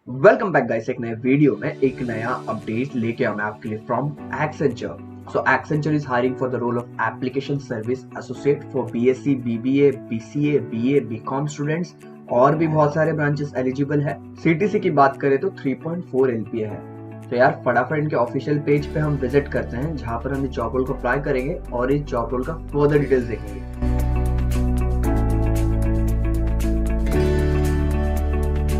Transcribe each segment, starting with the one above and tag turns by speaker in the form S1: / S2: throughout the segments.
S1: Welcome back guys, एक नए video में एक नया अपडेट लेके आया मैं आपके लिए from Accenture. So Accenture is hiring for the role of application service associate for BSc, BBA, BCA, BA, BCom students और भी बहुत सारे ब्रांचेस एलिजिबल है। सीटीसी की बात करें तो 3.4 एलपीए है। तो यार फटाफट इनके ऑफिशियल पेज पे हम विजिट करते हैं, जहां पर हम इस जॉब रोल को अप्लाई करेंगे और इस जॉब रोल का फर्दर डिटेल्स देखेंगे।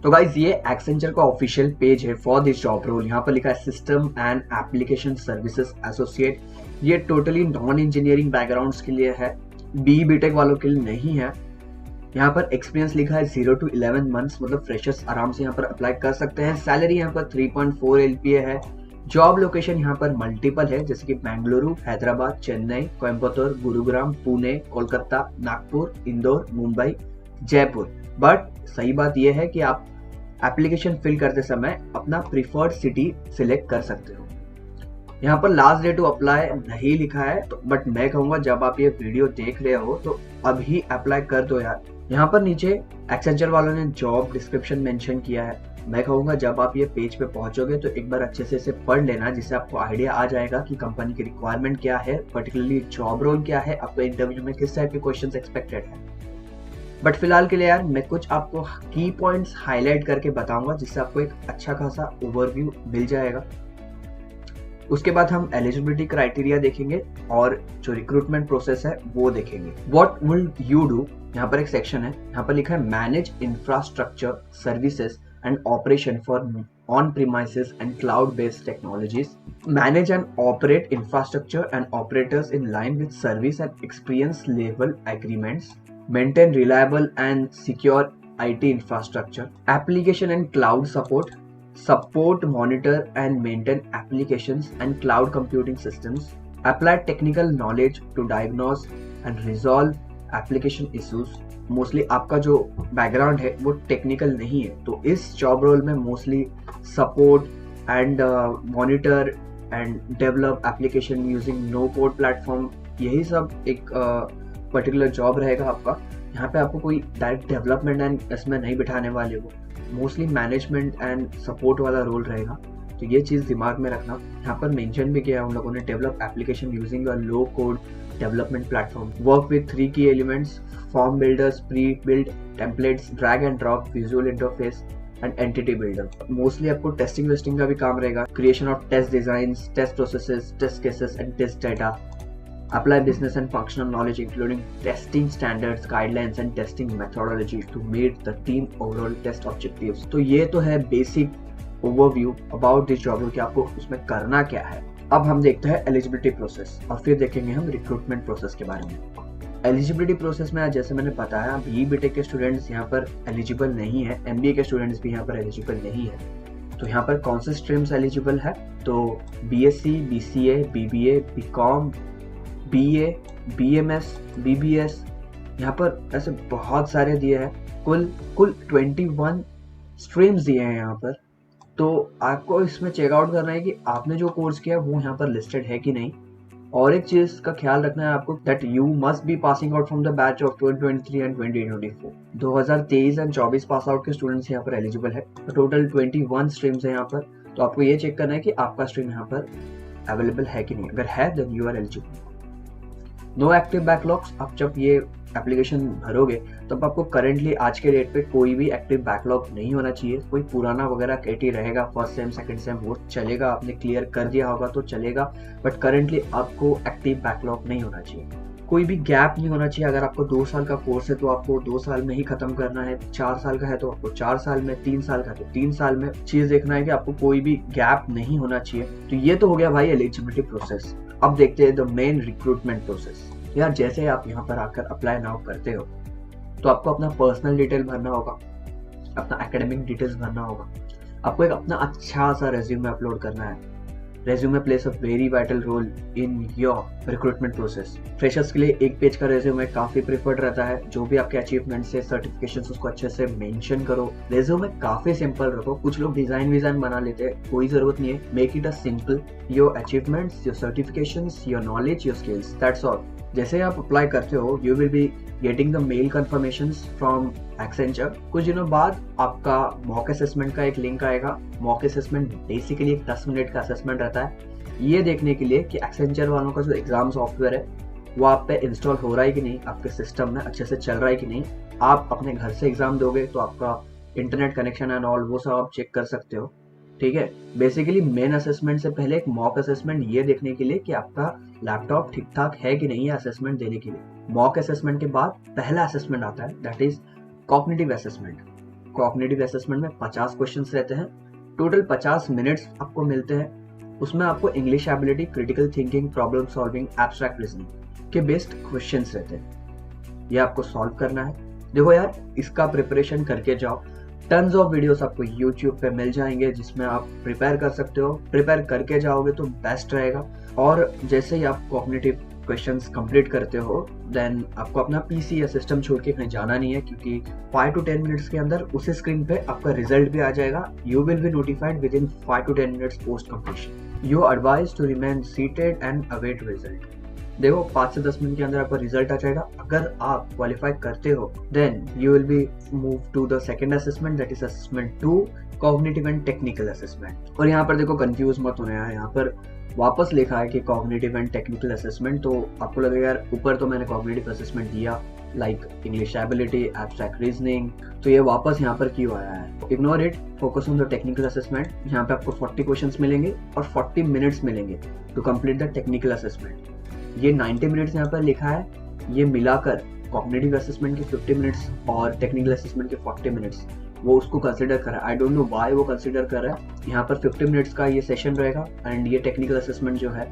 S1: तो गाइज ये एक्सेंचर का ऑफिशियल पेज है फॉर दिस जॉब रोल। यहाँ पर लिखा है system and application services associate. ये टोटली नॉन इंजीनियरिंग बैकग्राउंड्स के लिए है, बीटेक वालों के लिए नहीं है। यहाँ पर एक्सपीरियंस लिखा है 0 to 11 मंथ्स, मतलब फ्रेशर्स आराम से यहाँ पर अप्लाई कर सकते हैं। सैलरी यहाँ पर 3.4 एलपीए है। जॉब लोकेशन यहाँ पर मल्टीपल है, जैसे कि बेंगलुरु, हैदराबाद, चेन्नई, कोयम्बटूर, गुरुग्राम, पुणे, कोलकाता, नागपुर, इंदौर, मुंबई, जयपुर। बट सही बात यह है कि आप एप्लीकेशन फिल करते समय अपना प्रीफर्ड सिटी सिलेक्ट कर सकते हो। यहाँ पर लास्ट डे टू अप्लाई नहीं लिखा है, तो बट मैं कहूंगा जब आप ये वीडियो देख रहे हो तो अभी अप्लाई कर दो यार। यहाँ पर नीचे एक्सेंचर वालों ने जॉब डिस्क्रिप्शन मेंशन किया है। मैं कहूंगा जब आप ये पेज पे पहुंचोगे तो एक बार अच्छे से इसे पढ़ लेना, जिससे आपको आइडिया आ जाएगा कि कंपनी की रिक्वायरमेंट क्या है, पर्टिकुलरली जॉब रोल क्या है, आपको इंटरव्यू में किस टाइप के क्वेश्चंस एक्सपेक्टेड है। बट फिलहाल के लिए यार मैं कुछ आपको की पॉइंट्स हाईलाइट करके बताऊंगा, जिससे आपको एक अच्छा खासा ओवरव्यू मिल जाएगा। उसके बाद हम एलिजिबिलिटी क्राइटेरिया देखेंगे और जो रिक्रूटमेंट प्रोसेस है वो देखेंगे। व्हाट विल यू डू, यहाँ पर एक सेक्शन है, यहाँ पर लिखा है manage infrastructure services and operation for on premises and cloud based technologies. Manage and operate infrastructure and operators in line with service and experience level agreements. Maintain reliable and secure IT infrastructure, application and cloud support, monitor and maintain applications and cloud computing systems, apply technical knowledge to diagnose and resolve application issues। Mostly आपका जो background है वो technical नहीं है, तो इस job role में mostly support and monitor and develop application using no code platform, यही सब एक पर्टिकुलर जॉब रहेगा आपका। यहाँ पे आपको कोई डायरेक्ट डेवलपमेंट एंड इसमें नहीं बिठाने वाले हो, मोस्टली मैनेजमेंट एंड सपोर्ट वाला रोल रहेगा। तो ये चीज़ दिमाग में रखना। यहाँ पर मेंशन भी किया है उन लोगों ने, develop application using a low code development platform, work with 3 key elements, form builders, pre build templates, drag and drop, visual interface and entity builder. Mostly आपको टेस्टिंग वेस्टिंग का भी काम रहेगा, creation of test designs, test processes, test cases and test data. Apply business and functional knowledge including testing standards, guidelines and testing methodology to meet the team overall test objectives। तो ये तो है basic overview about this job role कि आपको उसमें करना क्या है। अब हम देखते हैं एलिजिबिलिटी प्रोसेस और फिर देखेंगे हम रिक्रूटमेंट प्रोसेस के बारे में। एलिजिबिलिटी प्रोसेस में जैसे मैंने बताया, बीटेक के स्टूडेंट्स यहाँ पर एलिजिबल नहीं है, एमबीए के स्टूडेंट्स भी यहाँ पर एलिजिबल नहीं है। तो यहाँ पर कौन से स्ट्रीम्स एलिजिबल है, तो BSc, BCA, BBA, BCom, BA, BMS, BBS, यहाँ पर ऐसे बहुत सारे दिए हैं। कुल 21 स्ट्रीम्स दिए हैं यहाँ पर। तो आपको इसमें चेकआउट करना है कि आपने जो कोर्स किया वो यहाँ पर लिस्टेड है कि नहीं। और एक चीज का ख्याल रखना है आपको, that you must be passing out from the batch of 2023 and 2024। 2023 and 24 pass out के स्टूडेंट्स यहाँ पर एलिजिबल है। तो टोटल 21 स्ट्रीम्स है यहाँ पर। तो आपको ये चेक करना है कि आपका स्ट्रीम यहाँ पर अवेलेबल है कि नहीं। अगर है then you are eligible. No active backlogs, आप जब ये एप्लीकेशन भरोगे तब आपको करंटली आज के डेट पे कोई भी एक्टिव बैकलॉग नहीं होना चाहिए। कोई पुराना वगैरह केटी रहेगा, फर्स्ट सेम सेकंड सेम, वो चलेगा, आपने क्लियर कर दिया होगा तो चलेगा, बट करंटली आपको एक्टिव बैकलॉग नहीं होना चाहिए। कोई भी गैप नहीं होना चाहिए। अगर आपको 2 साल का कोर्स है तो आपको 2 साल में ही खत्म करना है, 4 साल का है तो आपको 4 साल में, 3 साल का है तो 3 साल में। चीज देखना है कि आपको कोई भी गैप नहीं होना चाहिए। तो ये तो हो गया भाई एलिजिबिलिटी प्रोसेस। अब देखते हैं द मेन रिक्रूटमेंट प्रोसेस। यार जैसे आप यहाँ पर आकर अप्लाई नाउ करते हो तो आपको अपना पर्सनल डिटेल भरना होगा, अपना एकेडमिक डिटेल्स भरना होगा, आपको एक अपना अच्छा सा रेज्यूमे अपलोड करना है। Resume plays a very vital role in your recruitment process. Freshers के लिए 1 पेज का रेज्यूमे काफी प्रेफर्ड रहता है। जो भी आपके अचीवमेंट्स है, सर्टिफिकेशंस, उसको अच्छे से मेंशन करो। रेज्यूमे काफी सिंपल रखो। कुछ लोग डिजाइन बना लेते हैं, कोई जरूरत नहीं है। Make it a simple, your achievements, your certifications, your knowledge, your skills, that's all. जैसे ही आप अप्लाई करते हो you will be getting the mail confirmations from Accenture. कुछ दिनों बाद आपका मॉक असेसमेंट का एक लिंक आएगा। मॉक असेसमेंट बेसिकली एक 10 मिनट का असेसमेंट रहता है, ये देखने के लिए कि एक्सेंचर वालों का जो एग्जाम सॉफ्टवेयर है वो आप पे इंस्टॉल हो रहा है कि नहीं, आपके सिस्टम में अच्छे से चल रहा है कि नहीं। आप अपने घर से एग्जाम दोगे तो आपका इंटरनेट कनेक्शन एंड ऑल वो सब आप चेक कर सकते हो, ठीक है। बेसिकली मेन असेसमेंट से पहले एक मॉक असेसमेंट ये देखने के लिए कि आपका लैपटॉप ठीक ठाक है कि नहीं है असेसमेंट देने के लिए। मॉक असेसमेंट के बाद पहला असेसमेंट आता है, that is cognitive assessment. Cognitive assessment में 50 क्वेश्चंस रहते हैं, टोटल 50 मिनट्स आपको मिलते हैं। उसमें आपको English ability, critical thinking, problem solving, abstract reasoning के बेस्ड क्वेश्चंस रहते हैं, ये आपको सॉल्व करना है। देखो यार, इसका प्रिपरेशन करके जाओ, टन्स ऑफ वीडियोस आपको YouTube पे मिल जाएंगे जिसमें आप प्रिपेयर कर सकते हो। प्रिपेयर करके जाओगे तो बेस्ट रहेगा। और जैसे ही आप कॉग्निटिव क्वेश्चंस कंप्लीट करते हो देन आपको अपना पीसी या सिस्टम छोड़ के कहीं जाना नहीं है, क्योंकि 5 to 10 मिनट्स के अंदर उसी स्क्रीन पे आपका रिजल्ट भी आ जाएगा। You will be notified within 5 to 10 minutes post completion. You are advised to remain seated and await result. देखो 5 से 10 मिनट के अंदर आपका रिजल्ट आ जाएगा। अगर आप क्वालिफाई करते हो then you will be move to the second assessment, that is assessment 2, cognitive and technical assessment. और यहाँ पर देखो कंफ्यूज मत होना है, यहाँ पर वापस लिखा है कि कॉग्निटिव एंड टेक्निकल असेसमेंट, तो आपको लगेगा यार ऊपर तो मैंने कॉग्निटिव असेसमेंट दिया like English ability, abstract reasoning, तो ये वापस यहाँ पर क्यों आया है। Ignore it, focus on the technical assessment. यहाँ पे आपको 40 क्वेश्चंस मिलेंगे और 40 मिनट्स मिलेंगे to complete the technical assessment. ये 90 मिनट्स यहाँ पर लिखा है, ये मिलाकर कॉग्निटिव असेसमेंट के 50 मिनट्स और टेक्निकल असेसमेंट के 40 मिनट्स वो उसको कंसिडर कर रहा है। आई डोंट नो व्हाई वो कंसिडर कर रहा है। यहाँ पर 50 मिनट्स का ये सेशन रहेगा एंड ये टेक्निकल असेसमेंट जो है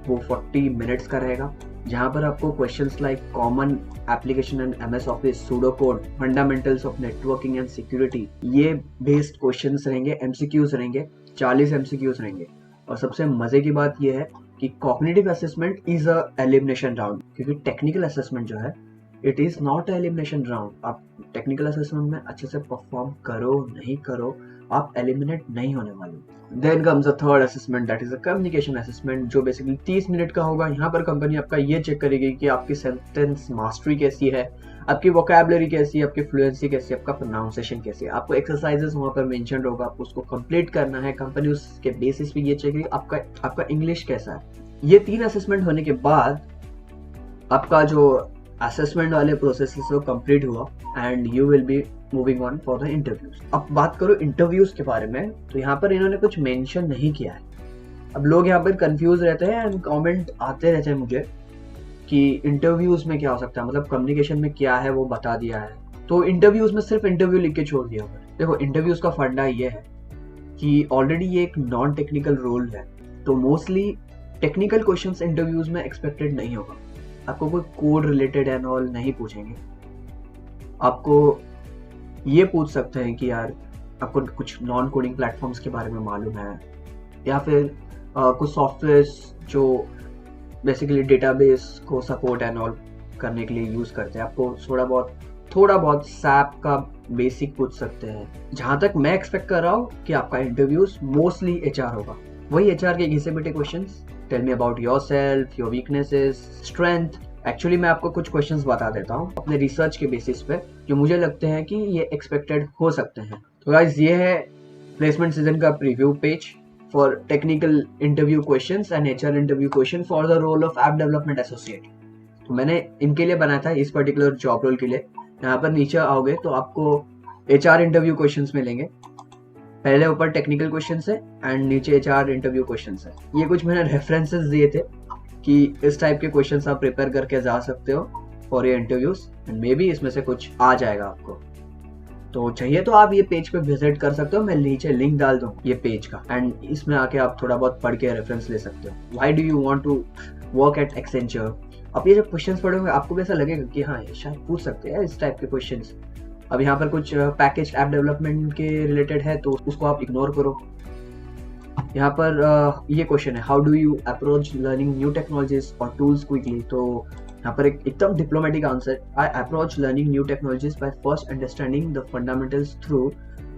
S1: वो 40 मिनट्स का रहेगा, जहाँ पर आपको questions like common application and MS office, pseudo code, fundamentals of networking and security, ये बेस्ड क्वेश्चंस रहेंगे, MCQs रहेंगे, 40 MCQs रहेंगे। और सबसे मजे की बात ये है कि cognitive assessment is a elimination round, क्योंकि टेक्निकल असेसमेंट जो है it is not elimination round. आप टेक्निकल असेसमेंट में अच्छे से परफॉर्म करो नहीं करो, आप एलिमिनेट नहीं होने वाले। Then comes a third assessment, that is a communication assessment, जो बेसिकली 30 मिनट का होगा। यहाँ पर कंपनी आपका ये चेक करेगी कि आपकी सेंटेंस मास्टरी कैसी है, आपकी वोकैबुलरी कैसी है, आपकी फ्लुएंसी कैसी है, आपका प्रोनाउंसिएशन कैसी है। आपको एक्सरसाइजेस वहाँ पर मेंशन होगा, आपको उसको कंप्लीट करना है। कंपनी उसके बेसिस पे ये चेक करेगी आपका इंग्लिश कैसा है। ये 3 असेसमेंट होने के बाद आपका जो असेसमेंट वाले प्रोसेस वो कंप्लीट हुआ and you will be moving on for the interviews. अब बात करो इंटरव्यूज के बारे में, तो यहाँ पर इन्होंने कुछ मेंशन नहीं किया है। अब लोग यहाँ पर कंफ्यूज रहते हैं एंड कमेंट आते रहते हैं मुझे कि इंटरव्यूज में क्या हो सकता है, मतलब कम्युनिकेशन में क्या है वो बता दिया है, तो इंटरव्यूज में सिर्फ इंटरव्यू लिख के छोड़ दिया। देखो इंटरव्यूज का फंडा ये है कि ऑलरेडी ये एक नॉन टेक्निकल रोल है, तो मोस्टली टेक्निकल क्वेश्चंस इंटरव्यूज में एक्सपेक्टेड नहीं होगा। आपको कोई कोड रिलेटेड एंड ऑल नहीं पूछेंगे। आपको ये पूछ सकते हैं कि यार आपको कुछ नॉन कोडिंग प्लेटफॉर्म्स के बारे में मालूम है, या फिर कुछ सॉफ्टवेयर्स जो बेसिकली डेटाबेस को सपोर्ट एंड ऑल करने के लिए यूज करते हैं। आपको थोड़ा बहुत सैप का बेसिक पूछ सकते हैं। जहां तक मैं एक्सपेक्ट कर रहा हूँ कि आपका इंटरव्यूज मोस्टली HR होगा, वही HR के घिसे पिटे questions, tell me about yourself, your weaknesses, strength. Actually मैं आपको कुछ क्वेश्चंस बता देता हूँ अपने रिसर्च के बेसिस पे जो मुझे लगते हैं कि ये एक्सपेक्टेड हो सकते हैं। तो गाइस ये है प्लेसमेंट सीजन का preview page for technical interview questions and HR interview question for the role of app development associate. तो मैंने इनके लिए बनाया था, इस पर्टिकुलर जॉब रोल के लिए। यहाँ पर नीचे आओगे तो आपको HR इंटरव्यू क्वेश्चंस मिलेंगे। पहले ऊपर टेक्निकल क्वेश्चंस है एंड नीचे HR इंटरव्यू क्वेश्चंस है। ये कुछ मैंने रेफरेंसेस दिए थे कि इस टाइप के क्वेश्चंस आप प्रिपेयर करके जा सकते हो फॉर ये इंटरव्यूज एंड मे बी इसमें से कुछ आ जाएगा आपको। तो चाहिए तो आप ये पेज पे विजिट कर सकते हो, मैं नीचे लिंक डाल दूँ ये पेज का, एंड इसमें आके आप थोड़ा बहुत पढ़ के रेफरेंस ले सकते हो। Why do you want to work at Accenture. अब ये जब क्वेश्चंस पढ़ोगे आपको भी ऐसा लगेगा कि हाँ ये शायद पूछ सकते हैं इस टाइप के क्वेश्चंस। अब यहाँ पर कुछ पैकेज ऐप डेवलपमेंट के रिलेटेड है तो उसको आप इग्नोर करो। यहाँ पर ये क्वेश्चन है, how do you approach learning new technologies और टूल्स क्विकली। तो यहाँ पर एकदम diplomatic answer, I approach learning new technologies by first understanding the fundamentals through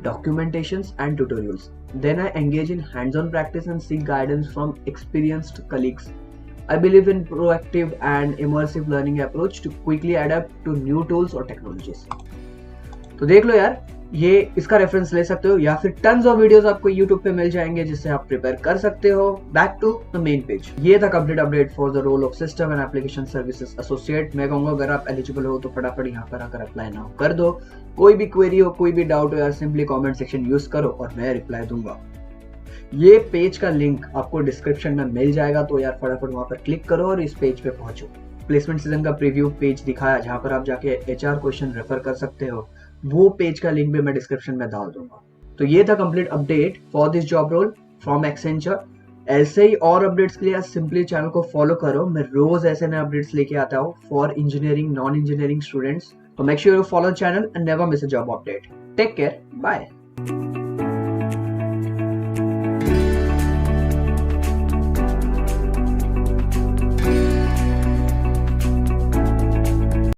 S1: documentations and tutorials. Then I engage in hands-on practice and seek guidance from experienced colleagues. I believe in proactive and immersive learning approach to quickly adapt to new tools or technologies. तो देख लो यार, ये इसका reference ले सकते हो या फिर टन्स ऑफ वीडियोस आपको YouTube पे मिल जाएंगे जिससे आप प्रिपेयर कर सकते हो. Back to the main page. ये था complete update for the role of system and application services associate. मैं कहूंगा अगर आप एलिजिबल हो तो फटाफट यहाँ पर आकर अप्लाई नाउ कर दो. कोई भी क्वेरी हो, कोई भी डाउट हो यार, सिंपली कॉमेंट सेक्शन यूज करो और मैं रिप्लाई दूंगा. ये पेज का लिंक आपको डिस्क्रिप्शन में मिल जाएगा, तो यार फटाफट वहां पर क्लिक करो और इस पेज पे पहुंचो. प्लेसमेंट सीजन का प्रीव्यू पेज दिखाया जहां पर आप जाके HR क्वेश्चन रेफर कर सकते हो. वो पेज का लिंक भी मैं डिस्क्रिप्शन में डाल दूंगा. तो ये था complete update for this job role from Accenture. ऐसे ही और अपडेट्स के लिए सिंपली चैनल को फॉलो करो. मैं रोज ऐसे नए अपडेट्स लेके आता हूँ for engineering, non engineering students. So make sure you follow the channel and never miss a job update. Take care. Bye.